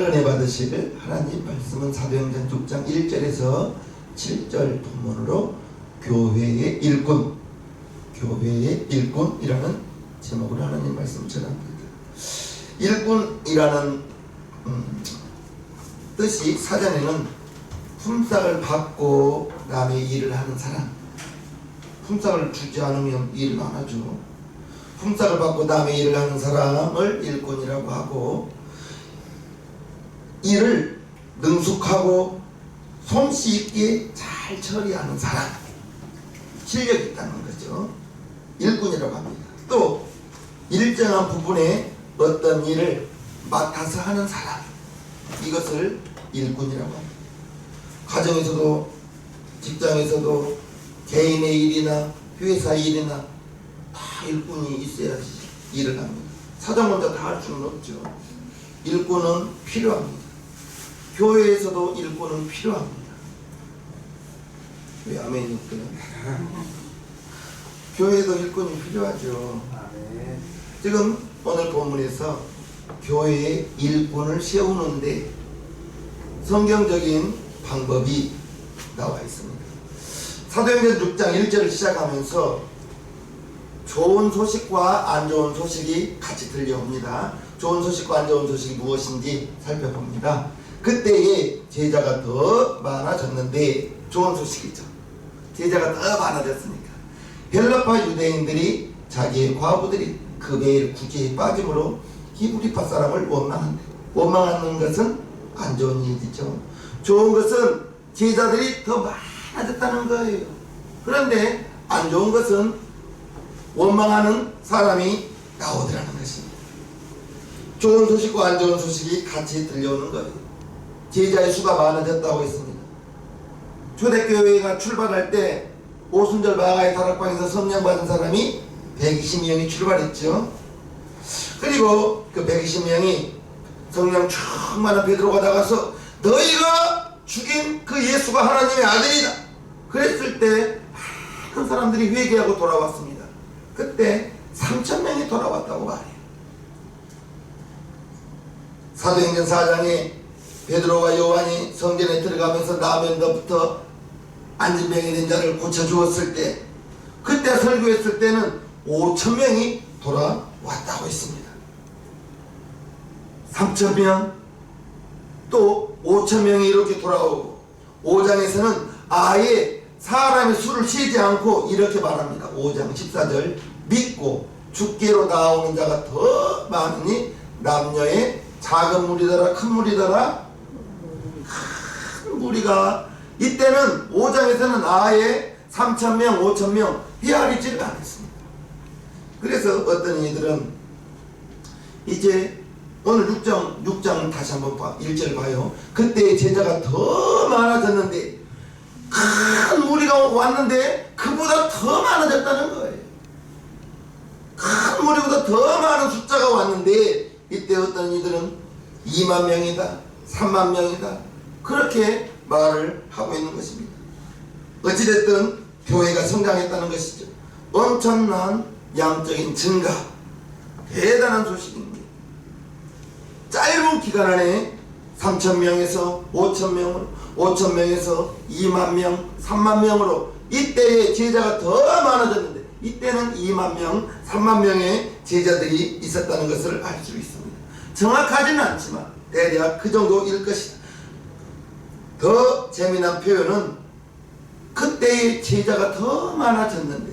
은혜 받으실 하나님 말씀은 사도행전 6장 1절에서 7절 본문으로 교회의 일꾼이라는 제목으로 하나님 말씀 전합니다. 일꾼이라는 뜻이 사전에는 품삯을 받고 남의 일을 하는 사람, 품삯을 주지 않으면 일을 안 하죠. 품삯을 받고 남의 일을 하는 사람을 일꾼이라고 하고, 일을 능숙하고 솜씨 있게 잘 처리하는 사람, 실력이 있다는 거죠. 일꾼이라고 합니다. 또 일정한 부분에 어떤 일을 맡아서 하는 사람, 이것을 일꾼이라고 합니다. 가정에서도 직장에서도 개인의 일이나 회사 일이나 다 일꾼이 있어야지 일을 합니다. 사장 혼자 다 할 수는 없죠. 일꾼은 필요합니다. 교회에서도 일꾼은 필요합니다. 왜 아멘이 없어요? 교회에도 일꾼이 필요하죠. 지금 오늘 본문에서 교회에 일꾼을 세우는데 성경적인 방법이 나와 있습니다. 사도행전 6장 1절을 시작하면서 좋은 소식과 안 좋은 소식이 같이 들려옵니다. 좋은 소식과 안 좋은 소식이 무엇인지 살펴봅니다. 그때에 제자가 더 많아졌는데, 좋은 소식이죠. 제자가 더 많아졌으니까 헬라파 유대인들이 자기의 과부들이 그 매일 구제에 빠짐으로 히브리파 사람을 원망한대. 원망하는 것은 안 좋은 일이죠. 좋은 것은 제자들이 더 많아졌다는 거예요. 그런데 안 좋은 것은 원망하는 사람이 나오더라는 것입니다. 좋은 소식과 안 좋은 소식이 같이 들려오는 거예요. 제자의 수가 많아졌다고 했습니다. 초대교회가 출발할 때 오순절 마가의 다락방에서 성령 받은 사람이 120명이 출발했죠. 그리고 그 120명이 성령 충만한 베드로가 나가서 너희가 죽인 그 예수가 하나님의 아들이다 그랬을 때 많은 사람들이 회개하고 돌아왔습니다. 그때 3,000명이 돌아왔다고 말해요. 사도행전 4장에 베드로와 요한이 성전에 들어가면서 나면서부터 안진병이 된 자를 고쳐주었을 때, 그때 설교했을 때는 5,000명이 돌아왔다고 했습니다. 3,000명 또 5,000명이 이렇게 돌아오고, 5장에서는 아예 사람의 수를 세지 않고 이렇게 말합니다. 5장 14절 믿고 주께로 나오는 자가 더 많으니 남녀의 작은 무리더라 큰 무리더라. 큰 무리가, 이때는 5장에서는 아예 3,000명 5,000명 헤아리지를 않았습니다. 그래서 어떤 이들은 이제 오늘 6장 다시 한번 1절 봐요. 그때 제자가 더 많아졌는데, 큰 무리가 왔는데 그보다 더 많아졌다는 거예요. 큰 무리보다 더 많은 숫자가 왔는데, 이때 어떤 이들은 2만 명이다 3만 명이다 그렇게 말을 하고 있는 것입니다. 어찌됐든 교회가 성장했다는 것이죠. 엄청난 양적인 증가, 대단한 소식입니다. 짧은 기간 안에 3,000명에서 5,000명으로, 5,000명에서 2만 명, 3만 명으로 이때의 제자가 더 많아졌는데, 이때는 2만 명, 3만 명의 제자들이 있었다는 것을 알 수 있습니다. 정확하지는 않지만 대략 그 정도일 것이다. 더 재미난 표현은 그때의 제자가 더 많아졌는데,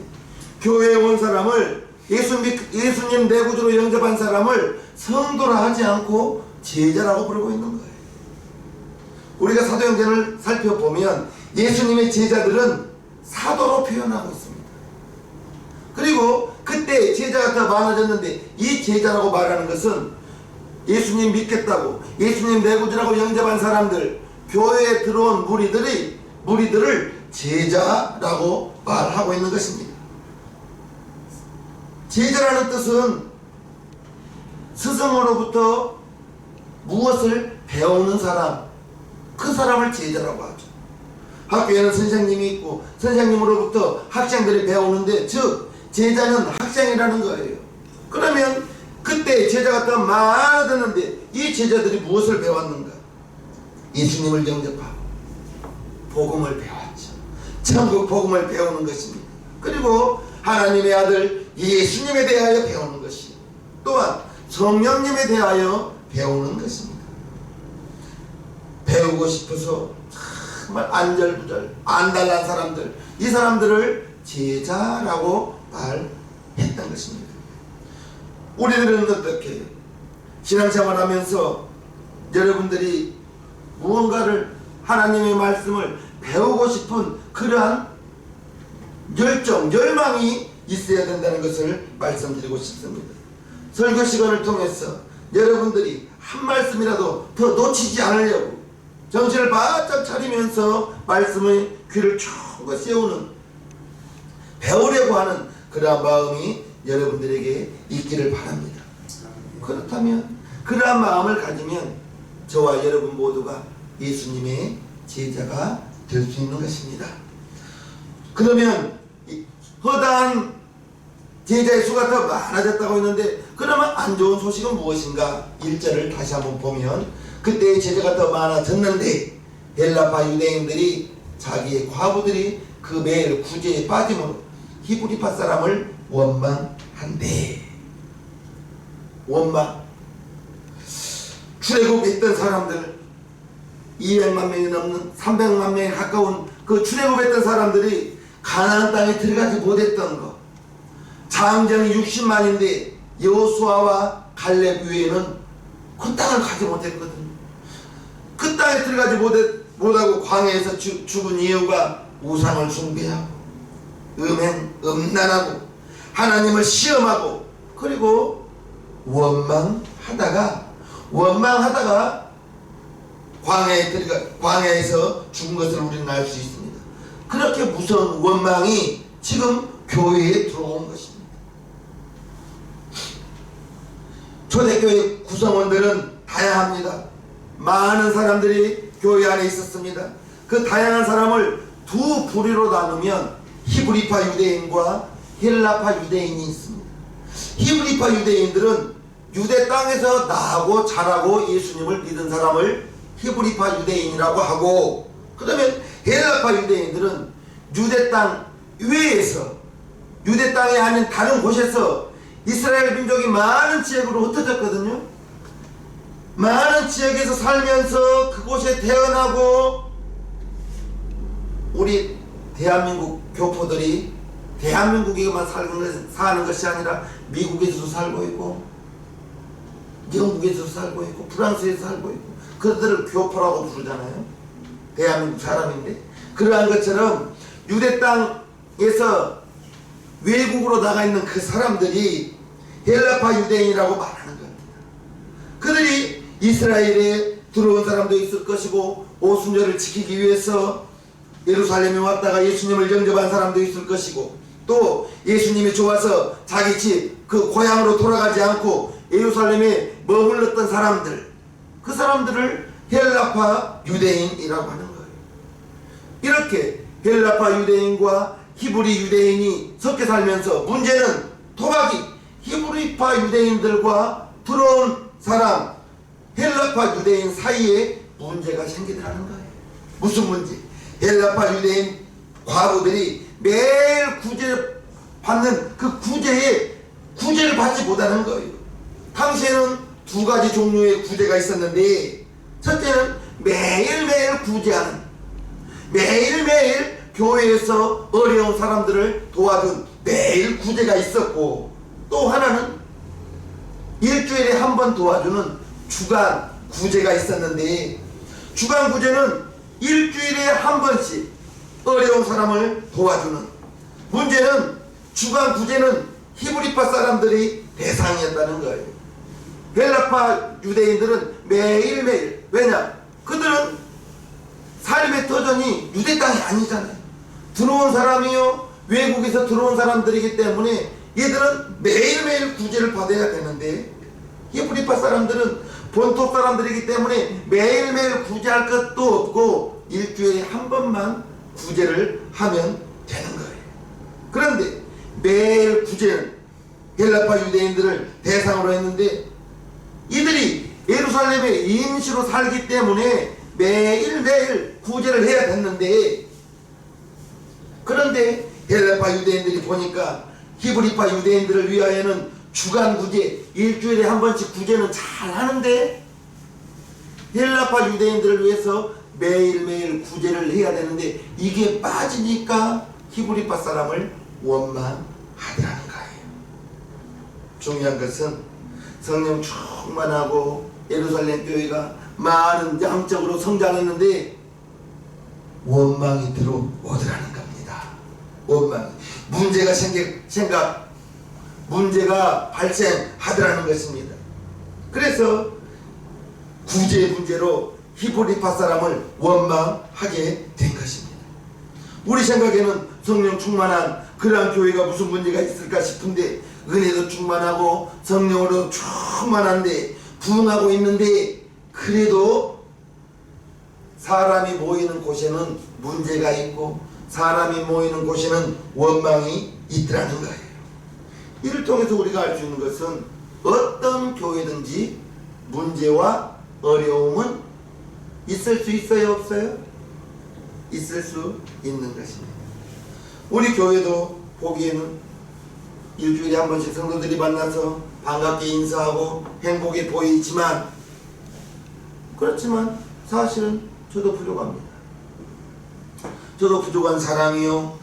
교회에 온 사람을 예수님 내 구주로 영접한 사람을 성도라 하지 않고 제자라고 부르고 있는 거예요. 우리가 사도행전을 살펴보면 예수님의 제자들은 사도로 표현하고 있습니다. 그리고 그때 제자가 더 많아졌는데, 이 제자라고 말하는 것은 예수님 믿겠다고 예수님 내 구주라고 영접한 사람들, 교회에 들어온 무리들을 제자라고 말하고 있는 것입니다. 제자라는 뜻은 스승으로부터 무엇을 배우는 사람, 그 사람을 제자라고 하죠. 학교에는 선생님이 있고 선생님으로부터 학생들이 배우는데, 즉 제자는 학생이라는 거예요. 그러면 그때 그때 제자가 더 많아졌는데 이 제자들이 무엇을 배웠는가? 예수님을 영접하고 복음을 배웠죠. 천국 복음을 배우는 것입니다. 그리고 하나님의 아들 예수님에 대하여 배우는 것이, 또한 성령님에 대하여 배우는 것입니다. 배우고 싶어서 정말 안절부절 안달난 사람들, 이 사람들을 제자라고 말했던 것입니다. 우리들은 어떻게 신앙생활하면서 여러분들이 무언가를, 하나님의 말씀을 배우고 싶은 그러한 열정, 열망이 있어야 된다는 것을 말씀드리고 싶습니다. 설교 시간을 통해서 여러분들이 한 말씀이라도 더 놓치지 않으려고 정신을 바짝 차리면서 말씀의 귀를 쫑긋 세우는, 배우려고 하는 그러한 마음이 여러분들에게 있기를 바랍니다. 그렇다면, 그러한 마음을 가지면 저와 여러분 모두가 예수님의 제자가 될 수 있는 것입니다. 그러면 허다한 제자의 수가 더 많아졌다고 했는데, 그러면 안 좋은 소식은 무엇인가? 1절을 다시 한번 보면, 그때 제자가 더 많아졌는데 헬라파 유대인들이, 자기의 과부들이 그 매일 구제에 빠짐으로 히브리파 사람을 원망한대. 원망. 출애굽에 있던 사람들 200만 명이 넘는 300만 명에 가까운 그 출애굽했던 사람들이 가나안 땅에 들어가지 못했던 것, 장정이 60만인데 여호수아와 갈렙 외에는 그 땅을 가지 못했거든요. 그 땅에 들어가지 못하고 광야에서 죽은 이유가 우상을 숭배하고 음란하고 하나님을 시험하고, 그리고 원망하다가 광야에서 죽은 것을 우리는 알 수 있습니다. 그렇게 무서운 원망이 지금 교회에 들어온 것입니다. 초대교회 구성원들은 다양합니다. 많은 사람들이 교회 안에 있었습니다. 그 다양한 사람을 두 부류로 나누면 히브리파 유대인과 헬라파 유대인이 있습니다. 히브리파 유대인들은 유대 땅에서 나고 자라고 예수님을 믿은 사람을 히브리파 유대인이라고 하고, 그러면 헬라파 유대인들은 유대 땅 외에서, 유대 땅이 아닌 다른 곳에서 이스라엘 민족이 많은 지역으로 흩어졌거든요. 많은 지역에서 살면서 그곳에 태어나고, 우리 대한민국 교포들이 대한민국에만 사는 것이 아니라 미국에서도 살고 있고, 영국에서도 살고 있고, 프랑스에서 살고 있고, 그들을 교포라고 부르잖아요. 대한민국 사람인데, 그러한 것처럼 유대 땅에서 외국으로 나가 있는 그 사람들이 헬라파 유대인이라고 말하는 겁니다. 그들이 이스라엘에 들어온 사람도 있을 것이고, 오순절을 지키기 위해서 예루살렘에 왔다가 예수님을 영접한 사람도 있을 것이고, 또 예수님이 좋아서 자기 집 그 고향으로 돌아가지 않고 예루살렘에 머물렀던 사람들, 그 사람들을 헬라파 유대인이라고 하는 거예요. 이렇게 헬라파 유대인과 히브리 유대인이 섞여 살면서 문제는 토박이 히브리파 유대인들과 들어온 사람 헬라파 유대인 사이에 문제가 생기더라는 거예요. 무슨 문제? 헬라파 유대인 과부들이 매일 구제 받는 그 구제를 받지 못하는 거예요. 당시에는 두 가지 종류의 구제가 있었는데, 첫째는 매일매일 구제하는, 매일매일 교회에서 어려운 사람들을 도와준 매일 구제가 있었고, 또 하나는 일주일에 한 번 도와주는 주간 구제가 있었는데, 주간 구제는 일주일에 한 번씩 어려운 사람을 도와주는, 문제는 주간 구제는 히브리파 사람들이 대상이었다는 거예요. 헬라파 유대인들은 매일매일, 왜냐? 그들은 삶의 터전이 유대 땅이 아니잖아요. 들어온 사람이요, 외국에서 들어온 사람들이기 때문에 얘들은 매일매일 구제를 받아야 되는데, 히브리파 사람들은 본토 사람들이기 때문에 매일매일 구제할 것도 없고 일주일에 한 번만 구제를 하면 되는 거예요. 그런데 매일 구제는 헬라파 유대인들을 대상으로 했는데 이들이 예루살렘에 임시로 살기 때문에 매일매일 구제를 해야 됐는데, 그런데 헬라파 유대인들이 보니까 히브리파 유대인들을 위하여는 주간 구제, 일주일에 한 번씩 구제는 잘 하는데 헬라파 유대인들을 위해서 매일매일 구제를 해야 되는데 이게 빠지니까 히브리파 사람을 원망하더라는 거예요. 중요한 것은 성령 충만하고 예루살렘 교회가 많은 양적으로 성장했는데 원망이 들어오더라는 겁니다. 원망, 문제가 발생하더라는 것입니다. 그래서 구제 문제로 히브리파 사람을 원망하게 된 것입니다. 우리 생각에는 성령 충만한 그러한 교회가 무슨 문제가 있을까 싶은데, 은혜도 충만하고 성령으로 충만한데 부흥하고 있는데, 그래도 사람이 모이는 곳에는 문제가 있고 사람이 모이는 곳에는 원망이 있더라는 거예요. 이를 통해서 우리가 알 수 있는 것은 어떤 교회든지 문제와 어려움은 있을 수 있어요, 없어요? 있을 수 있는 것입니다. 우리 교회도 보기에는 일주일에 한 번씩 성도들이 만나서 반갑게 인사하고 행복해 보이지만, 그렇지만 사실은 저도 부족합니다. 저도 부족한 사람이요.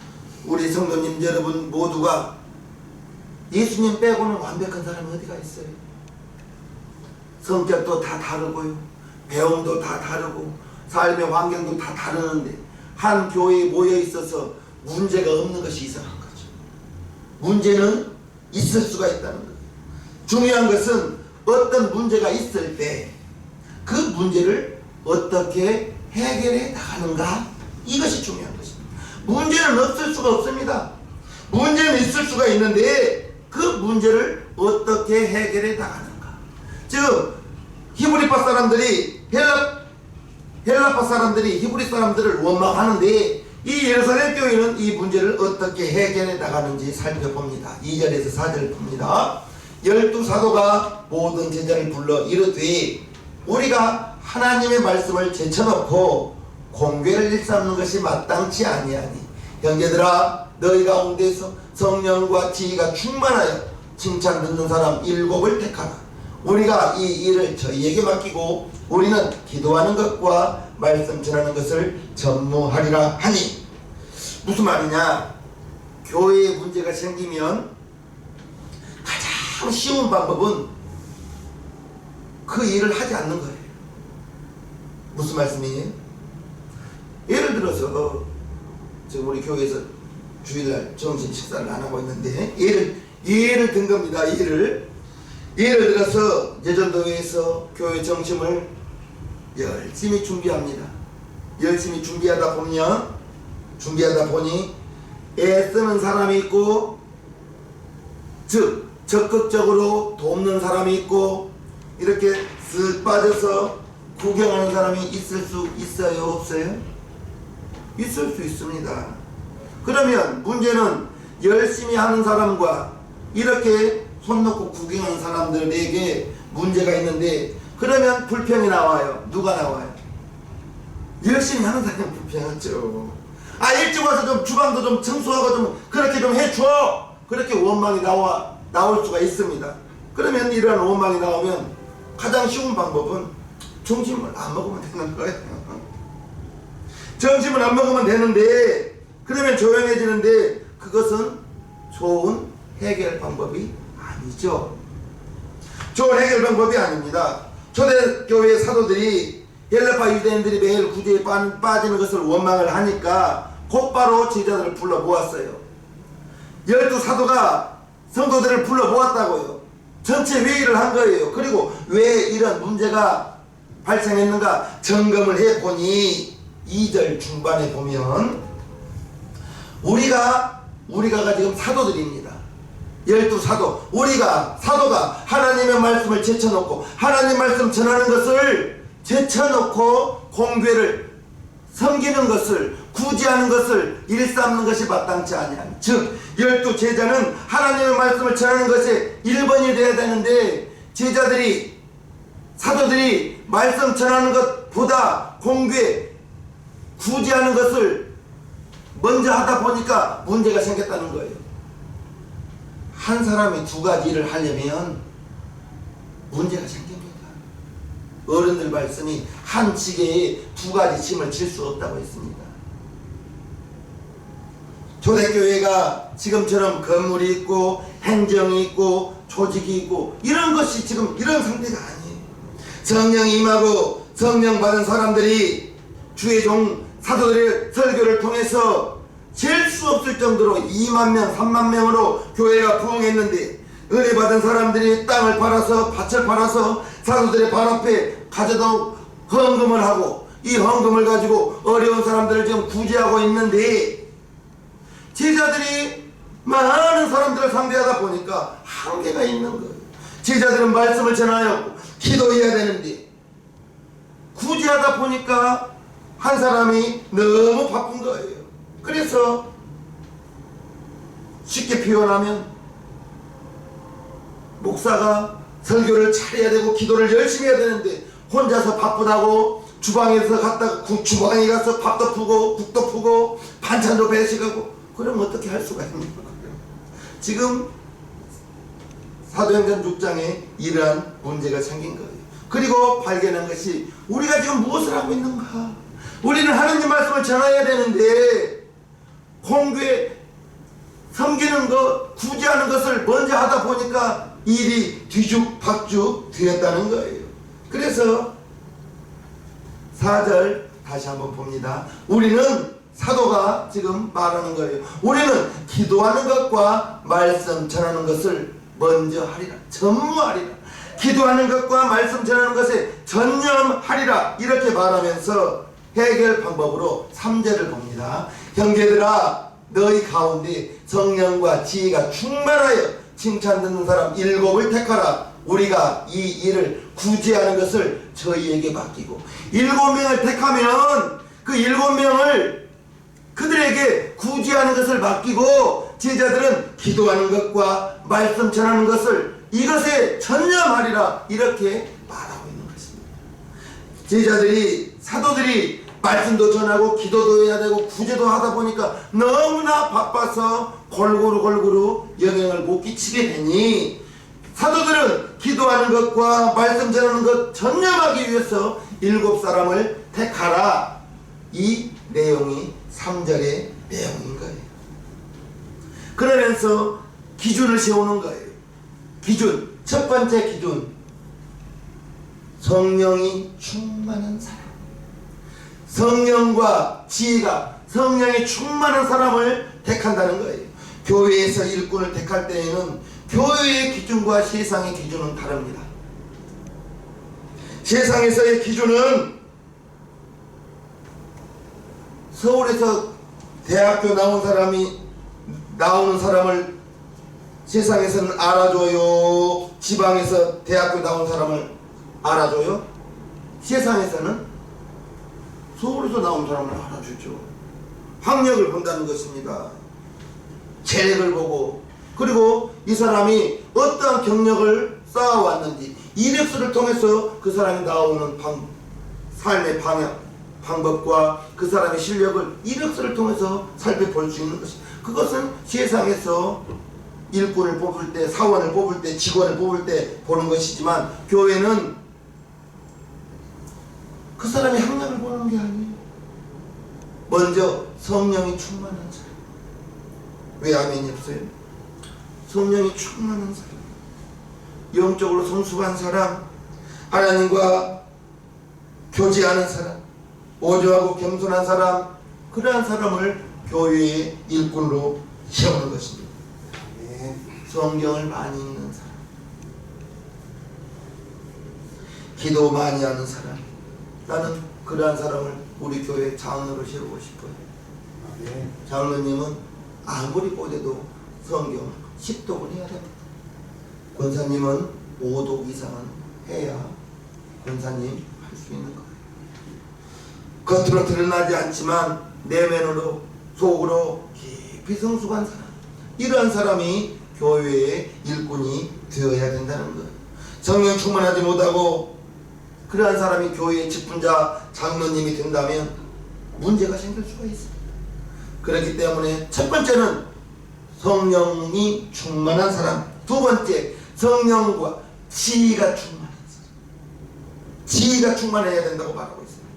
우리 성도님 여러분 모두가 예수님 빼고는 완벽한 사람이 어디가 있어요? 성격도 다 다르고요, 배움도 다 다르고 삶의 환경도 다 다르는데 한 교회에 모여 있어서 문제가 없는 것이 이상한 거죠. 문제는 있을 수가 있다는 거예요. 중요한 것은 어떤 문제가 있을 때 그 문제를 어떻게 해결해 나가는가, 이것이 중요한 것입니다. 문제는 없을 수가 없습니다. 문제는 있을 수가 있는데 그 문제를 어떻게 해결해 나가는가. 즉 히브리파 사람들이 헬라파 사람들이 히브리 사람들을 원망하는데 이 예루살렘 교회는 이 문제를 어떻게 해결해 나가는지 살펴봅니다. 2절에서 4절을 봅니다. 12사도가 모든 제자를 불러 이르되 우리가 하나님의 말씀을 제쳐놓고 공궤를 일삼는 것이 마땅치 아니하니, 형제들아 너희 가운데서 성령과 지혜가 충만하여 칭찬 듣는 사람 7을 택하라. 우리가 이 일을 저희에게 맡기고 우리는 기도하는 것과 말씀 전하는 것을 전무하리라 하니. 무슨 말이냐? 교회에 문제가 생기면 가장 쉬운 방법은 그 일을 하지 않는 거예요. 무슨 말씀이에요? 예를 들어서 지금 우리 교회에서 주일날 정신 식사를 안 하고 있는데 예를 든 겁니다. 예를 들어서 예전도회에서 교회 정심을 열심히 준비합니다. 열심히 준비하다 보니 애쓰는 사람이 있고, 즉 적극적으로 돕는 사람이 있고, 이렇게 쓱 빠져서 구경하는 사람이 있을 수 있어요, 없어요? 있을 수 있습니다. 그러면 문제는 열심히 하는 사람과 이렇게 손 놓고 구경하는 사람들에게 문제가 있는데, 그러면 불평이 나와요. 누가 나와요? 열심히 하는 사람이 불평하죠. 일찍 와서 좀 주방도 좀 청소하고 좀 그렇게 좀 해줘, 그렇게 원망이 나올 수가 있습니다. 그러면 이러한 원망이 나오면 가장 쉬운 방법은 점심을 안 먹으면 되는 거예요. 점심을 안 먹으면 되는데, 그러면 조용해지는데 그것은 좋은 해결 방법이 아니죠. 좋은 해결 방법이 아닙니다. 초대교회 사도들이 헬라파 유대인들이 매일 구제에 빠지는 것을 원망을 하니까 곧바로 제자들을 불러 모았어요. 12사도가 성도들을 불러 모았다고요. 전체 회의를 한 거예요. 그리고 왜 이런 문제가 발생했는가 점검을 해보니 2절 중반에 보면 우리가 지금 사도들입니다. 12사도, 우리가 사도가 하나님의 말씀을 제쳐놓고 하나님 말씀 전하는 것을 제쳐놓고 공궤를 섬기는 것을, 구제하는 것을 일삼는 것이 마땅치 아니함. 즉 12제자는 하나님의 말씀을 전하는 것에 1번이 되어야 되는데, 제자들이 사도들이 말씀 전하는 것보다 공교에 구제하는 것을 먼저 하다 보니까 문제가 생겼다는 거예요. 한 사람이 두 가지 일을 하려면 문제가 생깁니다. 어른들 말씀이 한 지게에 두 가지 짐을 질 수 없다고 했습니다. 초대교회가 지금처럼 건물이 있고 행정이 있고 조직이 있고 이런 것이 지금 이런 상태가 아니에요. 성령이 임하고 성령 받은 사람들이 주의 종 사도들의 설교를 통해서 잴 수 없을 정도로 2만 명, 3만 명으로 교회가 부흥했는데, 은혜 받은 사람들이 땅을 팔아서, 밭을 팔아서 사도들의 발 앞에 가져다 헌금을 하고, 이 헌금을 가지고 어려운 사람들을 지금 구제하고 있는데, 제자들이 많은 사람들을 상대하다 보니까 한계가 있는 거예요. 제자들은 말씀을 전하였고 기도해야 되는데, 구제하다 보니까 한 사람이 너무 바쁜 거예요. 그래서 쉽게 표현하면 목사가 설교를 잘해야 되고 기도를 열심히 해야 되는데 혼자서 바쁘다고 주방에서 갔다가 주방에 가서 밥도 푸고 국도 푸고 반찬도 배식하고, 그럼 어떻게 할 수가 있는 거예요? 지금 사도행전 6장에 이러한 문제가 생긴 거예요. 그리고 발견한 것이, 우리가 지금 무엇을 하고 있는가? 우리는 하나님 말씀을 전해야 되는데 공교에 섬기는 것, 구제하는 것을 먼저 하다 보니까 일이 뒤죽박죽 되었다는 거예요. 그래서 4절 다시 한번 봅니다. 우리는, 사도가 지금 말하는 거예요. 우리는 기도하는 것과 말씀 전하는 것을 먼저 하리라. 전무하리라. 기도하는 것과 말씀 전하는 것에 전념하리라. 이렇게 말하면서 해결 방법으로 3절을 봅니다. 형제들아, 너희 가운데 성령과 지혜가 충만하여 칭찬 듣는 사람 7을 택하라. 우리가 이 일을 구제하는 것을 저희에게 맡기고, 7명을 택하면 그 7명을 그들에게 구제하는 것을 맡기고, 제자들은 기도하는 것과 말씀 전하는 것을 이것에 전념하리라. 이렇게 말하고 있는 것입니다. 제자들이, 사도들이 말씀도 전하고 기도도 해야 되고 구제도 하다 보니까 너무나 바빠서 골고루 영향을 못 끼치게 되니, 사도들은 기도하는 것과 말씀 전하는 것 전념하기 위해서 7사람을 택하라. 이 내용이 3절의 내용인 거예요. 그러면서 기준을 세우는 거예요. 기준, 첫 번째 기준, 성령이 충만한 사람. 성령과 지혜가, 성령이 충만한 사람을 택한다는 거예요. 교회에서 일꾼을 택할 때에는 교회의 기준과 세상의 기준은 다릅니다. 세상에서의 기준은 서울에서 대학교 나오는 사람을 세상에서는 알아줘요? 지방에서 대학교 나온 사람을 알아줘요? 세상에서는 서울에서 나온 사람을 알아주죠. 학력을 본다는 것입니다. 재력을 보고, 그리고 이 사람이 어떠한 경력을 쌓아왔는지, 이력서를 통해서 그 사람이 나오는 삶의 방법과 그 사람의 실력을 이력서를 통해서 살펴볼 수 있는 것입니다. 그것은 세상에서 일꾼을 뽑을 때, 사원을 뽑을 때, 직원을 뽑을 때 보는 것이지만, 교회는 그 사람의 학력을 보는 게 아니에요. 먼저 성령이 충만한 사람. 왜 아멘이 없어요? 성령이 충만한 사람, 영적으로 성숙한 사람, 하나님과 교제하는 사람, 오조하고 겸손한 사람, 그러한 사람을 교회의 일꾼으로 세우는 것입니다. 성경을 많이 읽는 사람, 기도 많이 하는 사람, 나는 그러한 사람을 우리 교회 장로로 세우고 싶어요. 장로님은 아무리 꼬대도 성경 10독을 해야 됩니다. 권사님은 5독 이상은 해야 권사님 할 수 있는 거예요. 겉으로 드러나지 않지만 내면으로 속으로 깊이 성숙한 사람, 이러한 사람이 교회의 일꾼이 되어야 된다는 것. 성령 충만하지 못하고 그러한 사람이 교회의 직분자 장로님이 된다면 문제가 생길 수가 있습니다. 그렇기 때문에 첫 번째는 성령이 충만한 사람, 두 번째 성령과 지혜가 충만한 사람, 지혜가 충만해야 된다고 말하고 있습니다.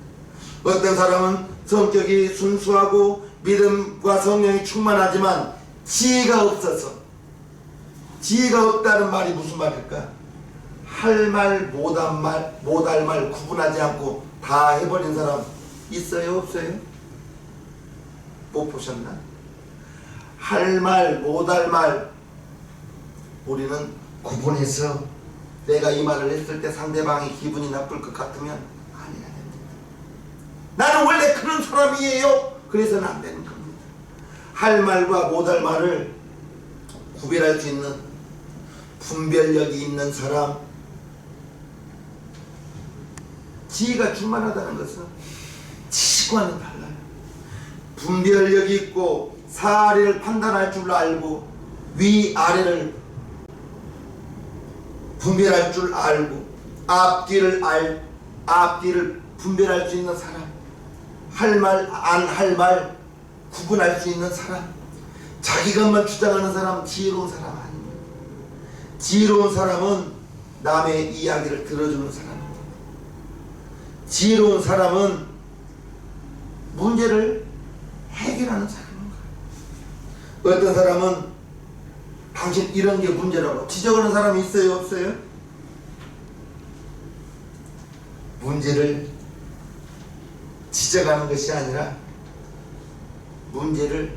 어떤 사람은 성격이 순수하고 믿음과 성령이 충만하지만 지혜가 없어서, 지혜가 없다는 말이 무슨 말일까? 할 말 못할 말 구분하지 않고 다 해버린 사람 있어요 없어요? 못 보셨나? 할 말 못할 말 우리는 구분해서 내가 이 말을 했을 때 상대방이 기분이 나쁠 것 같으면 안 해야 됩니다. 나는 원래 그런 사람이에요. 그래서는 안 되는 겁니다. 할 말과 못할 말을 구별할 수 있는 분별력이 있는 사람, 지혜가 충만하다는 것은 지식과는 달라요. 분별력이 있고 사리를 판단할 줄 알고 위아래를 분별할 줄 알고 앞뒤를 분별할 수 있는 사람, 할 말 안 할 말 구분할 수 있는 사람, 자기 것만 주장하는 사람 지혜로운 사람 아닙니다. 지혜로운 사람은 남의 이야기를 들어주는 사람입니다. 지혜로운 사람은 문제를 해결하는 사람인가. 어떤 사람은 당신 이런 게 문제라고 지적하는 사람이 있어요 없어요? 문제를 지적하는 것이 아니라 문제를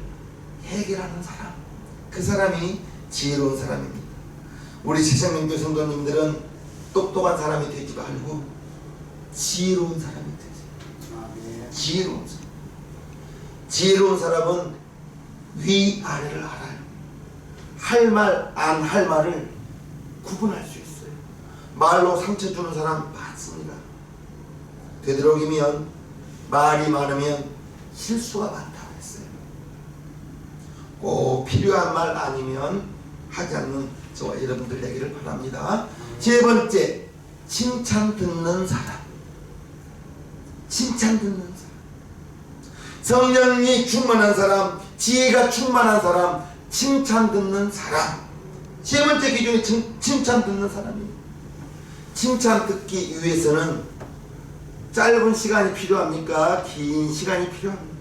해결하는 사람, 그 사람이 지혜로운 사람입니다. 우리 새생명교 성도님들은 똑똑한 사람이 되지 말고 지혜로운 사람이 되세요. 지혜로운 사람. 지혜로운 사람은 위아래를 알아요. 할 말 안 할 말을 구분할 수 있어요. 말로 상처 주는 사람 많습니다. 되도록이면 말이 많으면 실수가 많다고 했어요. 꼭 필요한 말 아니면 하지 않는 저와 여러분들 되기를 바랍니다. 세 번째, 칭찬 듣는 사람. 칭찬 듣는 사람. 성령이 충만한 사람, 지혜가 충만한 사람, 칭찬 듣는 사람. 세 번째 기준이 칭찬 듣는 사람입니다. 칭찬 듣기 위해서는 짧은 시간이 필요합니까? 긴 시간이 필요합니까?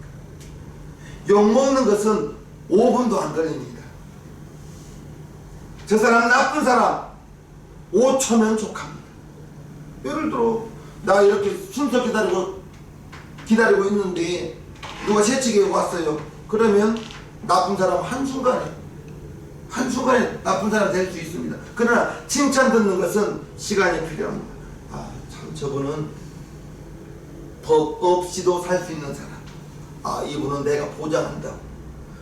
욕먹는 것은 5분도 안 걸립니다. 저 사람 나쁜 사람 5초면 족합니다. 예를 들어 나 이렇게 순서 기다리고 있는데 누가 새치기 왔어요. 그러면 나쁜 사람 한순간에 나쁜 사람 될 수 있습니다. 그러나 칭찬 듣는 것은 시간이 필요합니다. 아, 참 저분은 법 없이도 살 수 있는 사람. 아, 이분은 내가 보장한다.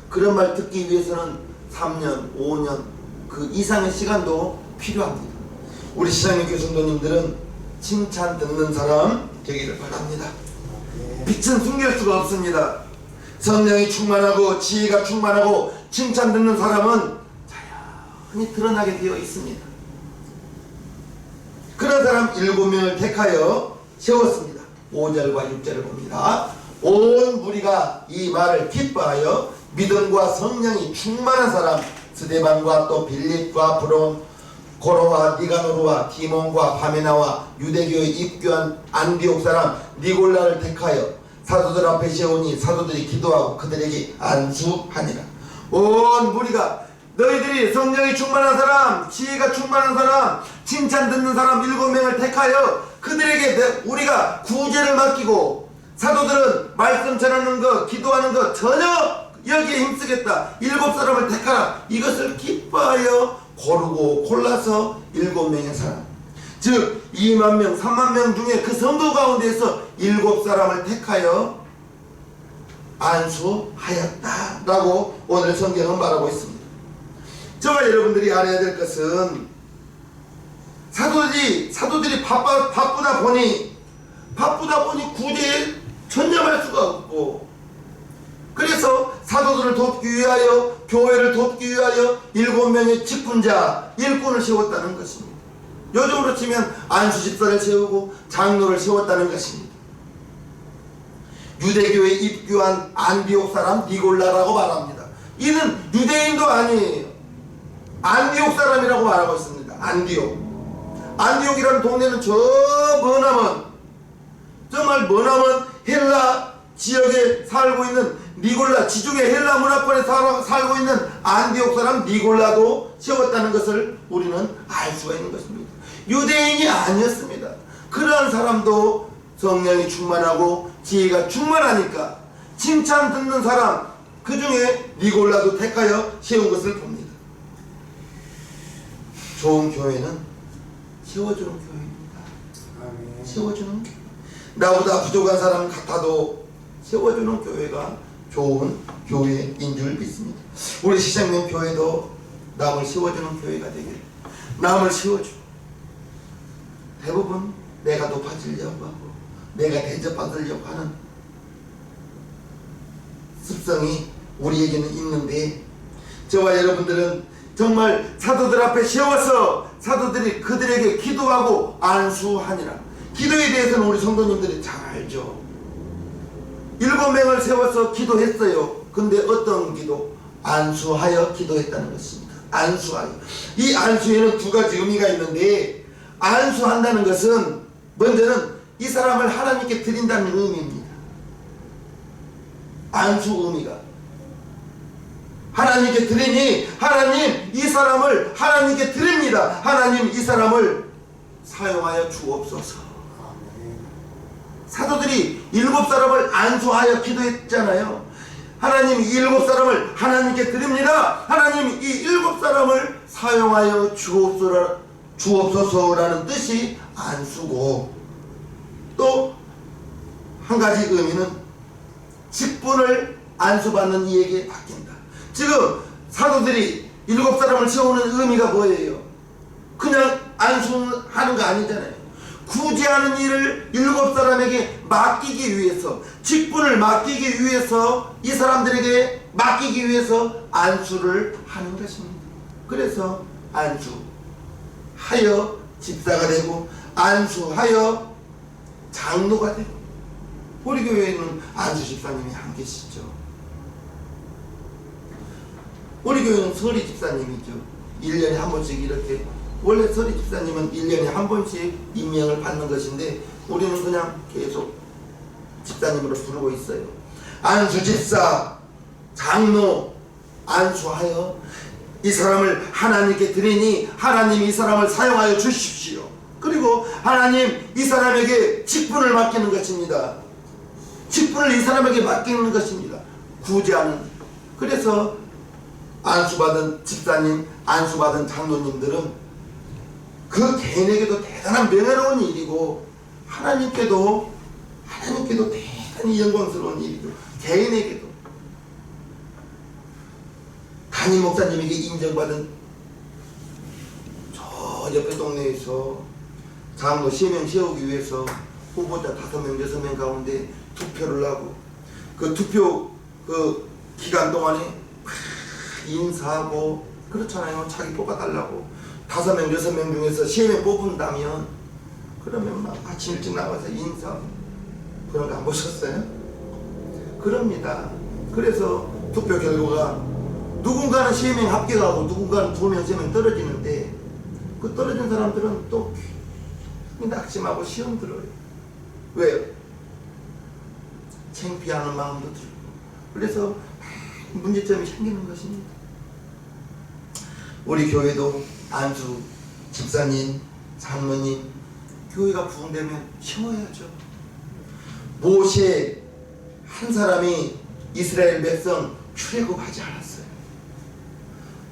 그런 말 듣기 위해서는 3년, 5년 그 이상의 시간도 필요합니다. 우리 시장님교 성도님들은 칭찬 듣는 사람 되기를 바랍니다. 빛은 숨길 수가 없습니다. 성령이 충만하고 지혜가 충만하고 칭찬 듣는 사람은 자연히 드러나게 되어 있습니다. 그런 사람 7명을 택하여 세웠습니다. 5절과 6절을 봅니다. 온 무리가 이 말을 기뻐하여 믿음과 성령이 충만한 사람 스데반과 또 빌립과 브론 고로와 니가노르와 디몬과 바메나와 유대교에 입교한 안디옥 사람 니골라를 택하여 사도들 앞에 세우니 사도들이 기도하고 그들에게 안수하니라. 온 무리가 너희들이 성령이 충만한 사람, 지혜가 충만한 사람, 칭찬 듣는 사람 7명을 택하여 그들에게 우리가 구제를 맡기고 사도들은 말씀 전하는 것, 기도하는 것 전혀 여기에 힘쓰겠다. 7사람을 택하라. 이것을 기뻐하여 고르고 골라서 7명의 사람, 즉 2만명 3만명 중에 그 성도 가운데에서 7사람을 택하여 안수하였다 라고 오늘 성경은 말하고 있습니다. 저와 여러분들이 알아야 될 것은 사도들이 바쁘다 보니 구제에 전념할 수가 없고 위하여, 교회를 돕기 위하여 7명의 직분자, 일꾼을 세웠다는 것입니다. 요즘으로 치면 안수 집사를 세우고 장로를 세웠다는 것입니다. 유대교에 입교한 안디옥 사람 니골라라고 말합니다. 이는 유대인도 아니에요. 안디옥 사람이라고 말하고 있습니다. 안디옥이라는 동네는 저 머나먼, 정말 머나먼 헬라 지역에 살고 있는 니골라, 지중해 헬라 문화권에 살고 있는 안디옥 사람 니골라도 세웠다는 것을 우리는 알 수가 있는 것입니다. 유대인이 아니었습니다. 그러한 사람도 성령이 충만하고 지혜가 충만하니까 칭찬 듣는 사람, 그 중에 니골라도 택하여 세운 것을 봅니다. 좋은 교회는 세워주는 교회입니다. 아멘. 세워주는 교회. 나보다 부족한 사람 같아도 세워주는 교회가 좋은 교회인 줄 믿습니다. 우리 시장님 교회도 남을 세워주는 교회가 되길, 남을 세워주고, 대부분 내가 높아지려고 하고 내가 대접받으려고 하는 습성이 우리에게는 있는데, 저와 여러분들은 정말 사도들 앞에 세워서 사도들이 그들에게 기도하고 안수하니라. 기도에 대해서는 우리 성도님들이 잘 알죠. 7명을 세워서 기도했어요. 근데 어떤 기도? 안수하여 기도했다는 것입니다. 안수하여. 이 안수에는 두 가지 의미가 있는데, 안수한다는 것은 먼저는 이 사람을 하나님께 드린다는 의미입니다. 안수 의미가 하나님께 드리니, 하나님 이 사람을 하나님께 드립니다. 하나님 이 사람을 사용하여 주옵소서. 사도들이 7사람을 안수하여 기도했잖아요. 하나님 이 7사람을 하나님께 드립니다. 하나님 이 7사람을 사용하여 주옵소서라는 뜻이 안수고, 또 한 가지 의미는 직분을 안수받는 이에게 맡긴다. 지금 사도들이 7사람을 세우는 의미가 뭐예요? 그냥 안수하는 거 아니잖아요. 구제하는 일을 7사람에게 맡기기 위해서, 직분을 맡기기 위해서, 이 사람들에게 맡기기 위해서 안수를 하는 것입니다. 그래서 안수하여 집사가 되고 안수하여 장로가 되고, 우리 교회에는 안수 집사님이 한 계시죠. 우리 교회는 서리 집사님이죠. 1년에 한 번씩 이렇게, 원래 서리 집사님은 1년에 한 번씩 임명을 받는 것인데 우리는 그냥 계속 집사님으로 부르고 있어요. 안수 집사, 장로, 안수하여 이 사람을 하나님께 드리니 하나님이 이 사람을 사용하여 주십시오. 그리고 하나님 이 사람에게 직분을 맡기는 것입니다. 직분을 이 사람에게 맡기는 것입니다. 구제하는. 그래서 안수받은 집사님, 안수받은 장로님들은 그 개인에게도 대단한 명예로운 일이고, 하나님께도 대단히 영광스러운 일이죠. 개인에게도. 담임 목사님에게 인정받은 저 옆에 동네에서 장로 3명 세우기 위해서 후보자 5명, 6명 가운데 투표를 하고, 그 투표 그 기간 동안에 인사하고 그렇잖아요. 자기 뽑아달라고. 5명, 6명 중에서 3명 뽑은다면, 그러면 막 아침 일찍 나가서 인사, 그런 거 안 보셨어요? 그럽니다. 그래서 투표 결과가 누군가는 3명 합격하고 누군가는 2명, 3명 떨어지는데, 그 떨어진 사람들은 또 낙심하고 시험 들어요. 왜요? 창피하는 마음도 들고. 그래서 문제점이 생기는 것입니다. 우리 교회도 안수 집사님, 장로님, 교회가 부흥되면 세워야죠. 모세 한 사람이 이스라엘 백성 출애굽하지 않았어요.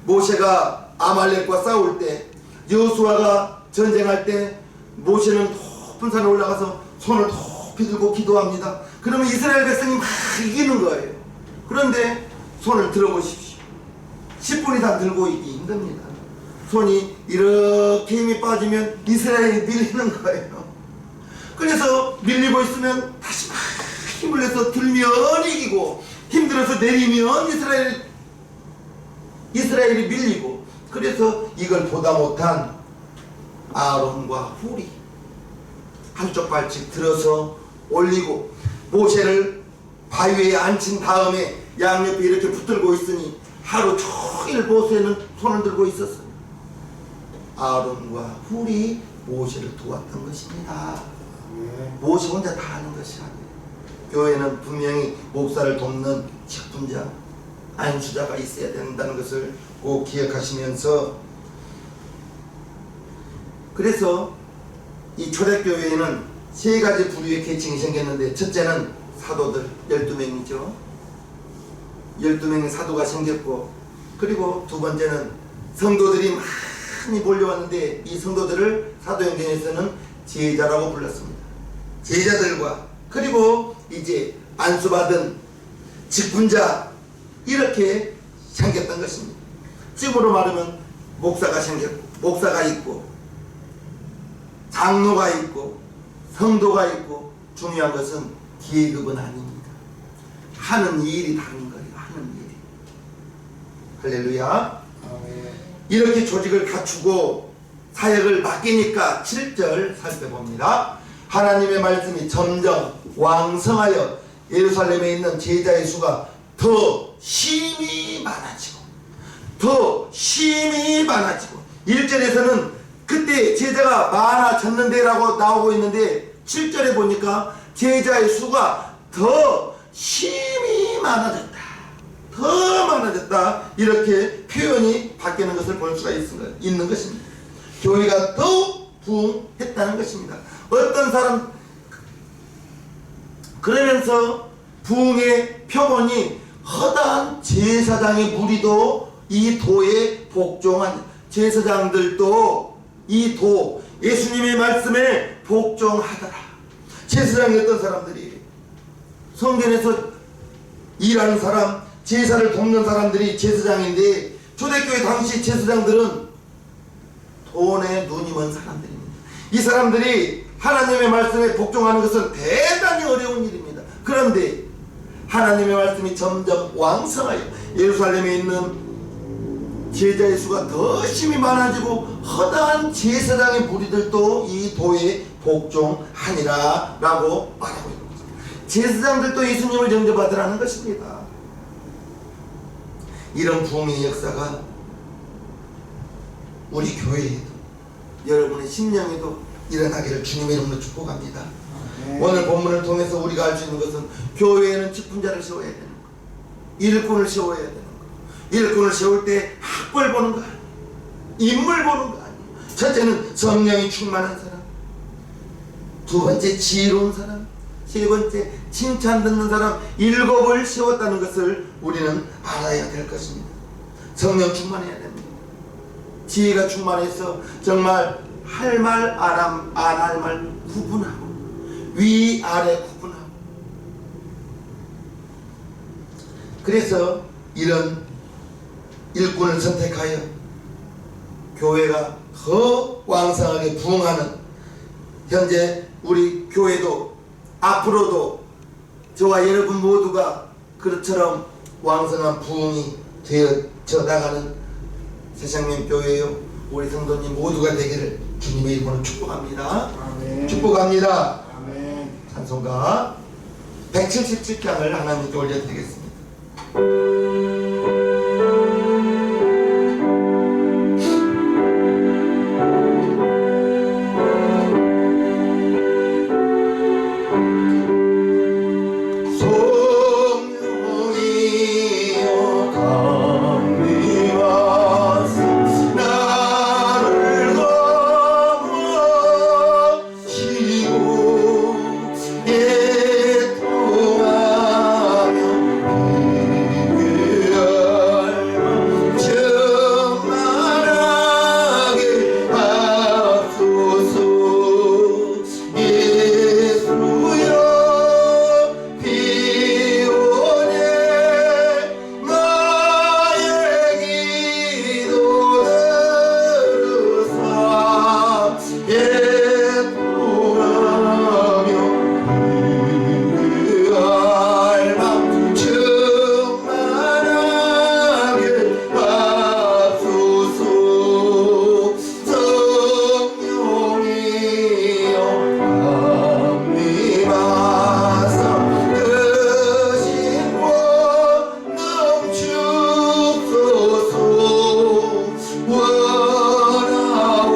모세가 아말렉과 싸울 때, 여호수아가 전쟁할 때 모세는 높은 산에 올라가서 손을 높이 들고 기도합니다. 그러면 이스라엘 백성이 막 이기는 거예요. 그런데 손을 들어보십시오. 10분 이상 들고 있기 힘듭니다. 손이 이렇게 힘이 빠지면 이스라엘이 밀리는 거예요. 그래서 밀리고 있으면 다시 막 힘을 내서 들면 이기고, 힘들어서 내리면 이스라엘이 이스라엘이 밀리고, 그래서 이걸 보다 못한 아론과 훌이 한쪽 발씩 들어서 올리고 모세를 바위에 앉힌 다음에 양옆에 이렇게 붙들고 있으니 하루 종일 모세는 손을 들고 있었어요. 아론과 훌이 모세를 도왔던 것입니다. 모세 혼자 다 하는 것이 아니에요. 교회는 분명히 목사를 돕는 직분자, 안수자가 있어야 된다는 것을 꼭 기억하시면서, 그래서 이 초대교회에는 세 가지 부류의 계층이 생겼는데, 첫째는 사도들 12명이죠. 12명의 사도가 생겼고, 그리고 두 번째는 성도들이 많이 몰려왔는데, 이 성도들을 사도행전에서는 제자라고 불렀습니다. 제자들과, 그리고 이제 안수받은 직분자, 이렇게 생겼던 것입니다. 지금으로 말하면 목사가 생겼고, 목사가 있고, 장로가 있고, 성도가 있고, 중요한 것은 계급은 아닙니다. 하는 일이 다른 거예요. 하는 일이. 할렐루야. 이렇게 조직을 갖추고 사역을 맡기니까 7절 살펴봅니다. 하나님의 말씀이 점점 왕성하여 예루살렘에 있는 제자의 수가 더 심히 많아지고, 더 심히 많아지고, 1절에서는 그때 제자가 많아졌는데 라고 나오고 있는데, 7절에 보니까 제자의 수가 더 심히 많아졌다, 더 많아졌다, 이렇게 표현이 바뀌는 것을 볼 수가 있는 것입니다. 교회가 더욱 부흥했다는 것입니다. 어떤 사람, 그러면서 부흥의 표본이 허다한 제사장의 무리도 이 도에 복종한, 제사장들도 이 도, 예수님의 말씀에 복종하더라. 제사장이 어떤 사람들이, 성전에서 일하는 사람, 제사를 돕는 사람들이 제사장인데, 초대교회 당시 제사장들은 돈에 눈이 먼 사람들입니다. 이 사람들이 하나님의 말씀에 복종하는 것은 대단히 어려운 일입니다. 그런데 하나님의 말씀이 점점 왕성하여 예루살렘에 있는 제자의 수가 더 심히 많아지고, 허다한 제사장의 무리들도 이 도에 복종하니라 라고 말하고 있는 것입니다. 제사장들도 예수님을 영접받으라는 것입니다. 이런 부흥의 역사가 우리 교회에도, 여러분의 심령에도 일어나기를 주님의 이름으로 축복합니다. 오늘 본문을 통해서 우리가 알 수 있는 것은, 교회에는 직분자를 세워야 되는 것, 일꾼을 세워야 되는 것. 일꾼을 세울 때 학벌 보는 거 아니에요. 인물 보는 거 아니에요. 첫째는 성령이 충만한 사람, 두 번째 지혜로운 사람, 세 번째 칭찬 듣는 사람, 7을 세웠다는 것을 우리는 알아야 될 것입니다. 성령 충만해야 됩니다. 지혜가 충만해서 정말 할 말 안 할 말 구분하고, 위아래 구분하고, 그래서 이런 일꾼을 선택하여 교회가 더 왕성하게 부흥하는, 현재 우리 교회도 앞으로도 저와 여러분 모두가 그처럼 왕성한 부흥이 되어져 나가는 새생명 교회요, 우리 성도님 모두가 되기를 주님의 이름으로 축복합니다. 아멘. 축복합니다. 아멘. 찬송가 177장을 하나님께 올려드리겠습니다.